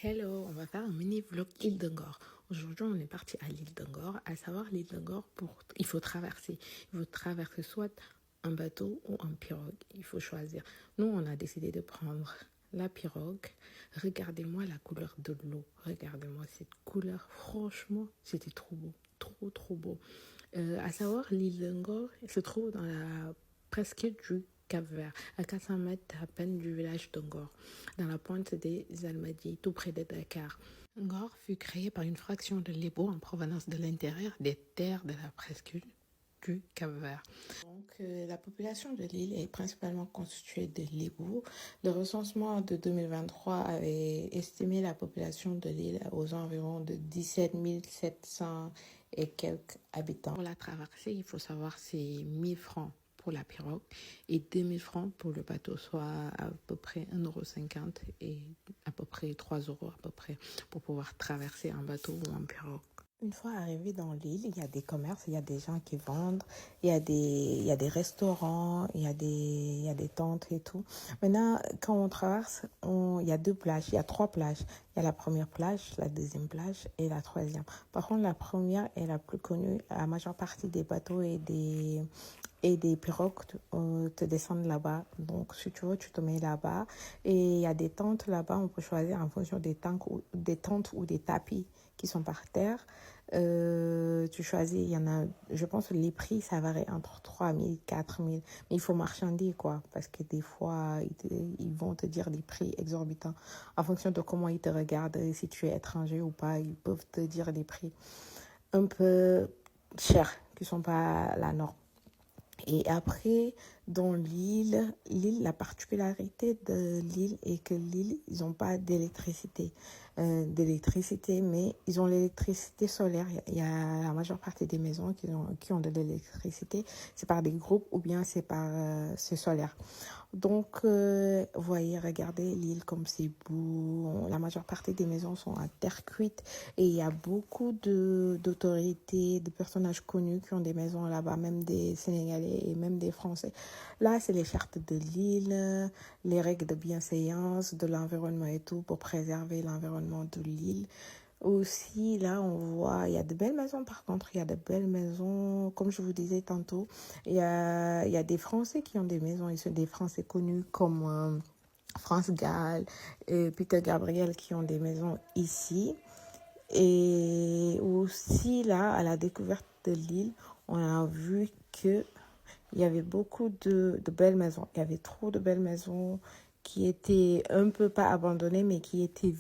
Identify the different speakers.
Speaker 1: Hello, on va faire un mini vlog île d'Ungor. Aujourd'hui, on est parti à l'île d'Ungor. À savoir, l'île d'Ungor, il faut traverser. Il faut traverser soit un bateau ou un pirogue. Il faut choisir. Nous, on a décidé de prendre la pirogue. Regardez-moi la couleur de l'eau. Regardez-moi cette couleur. Franchement, c'était trop beau. Trop beau. À savoir, l'île d'Ungor se trouve dans la presque du Cap-Vert, à 400 mètres à peine du village d'Ungor, dans la pointe des Almadies, tout près de Dakar. Ngor fut créé par une fraction de l'Ebo en provenance de l'intérieur des terres de la presqu'île du Cap-Vert. Donc, la population de l'île est principalement constituée de l'Ebo. Le recensement de 2023 avait estimé la population de l'île aux environs de 17 700 et quelques habitants. Pour la traversée, il faut savoir c'est 1000 francs pour la pirogue et 2000 francs pour le bateau, soit à peu près 1,50 € et à peu près 3 € à peu près pour pouvoir traverser un bateau ou un pirogue. Une fois arrivé dans l'île, il y a des commerces, il y a des gens qui vendent, il y a des restaurants, il y a des tentes et tout. Maintenant, quand on traverse, il y a deux plages, il y a trois plages. Il y a la première plage, la deuxième plage et la troisième. Par contre, la première est la plus connue. La majeure partie des bateaux et des pirogues te descendent là-bas. Donc, si tu veux, tu te mets là-bas. Et il y a des tentes là-bas. On peut choisir en fonction des tentes ou des tapis qui sont par terre. Tu choisis, il y en a, je pense que les prix, ça varie entre 3 000, 4 000. Mais il faut marchander, quoi. Parce que des fois, ils vont te dire des prix exorbitants. En fonction de comment ils te regardent, si tu es étranger ou pas, ils peuvent te dire des prix un peu chers, qui ne sont pas la norme. Et après, dans l'île, la particularité de l'île est que l'île, ils n'ont pas d'électricité. Mais ils ont l'électricité solaire. Il y a la majeure partie des maisons qui ont de l'électricité. C'est par des groupes ou bien c'est solaire. Donc, voyez, regardez l'île comme c'est beau. La majeure partie des maisons sont en terre cuite et il y a beaucoup d'autorités, de personnages connus qui ont des maisons là-bas, même des Sénégalais et même des Français. Là, c'est les chartes de l'île, les règles de bienséance, de l'environnement et tout pour préserver l'environnement de l'île. Aussi, là, on voit, il y a de belles maisons par contre, il y a de belles maisons, comme je vous disais tantôt, il y a des Français qui ont des maisons, ils sont des Français connus comme France Gall et Peter Gabriel qui ont des maisons ici. Et aussi, là, à la découverte de l'île, on a vu que il y avait beaucoup de belles maisons, il y avait trop de belles maisons qui étaient un peu pas abandonnées, mais qui étaient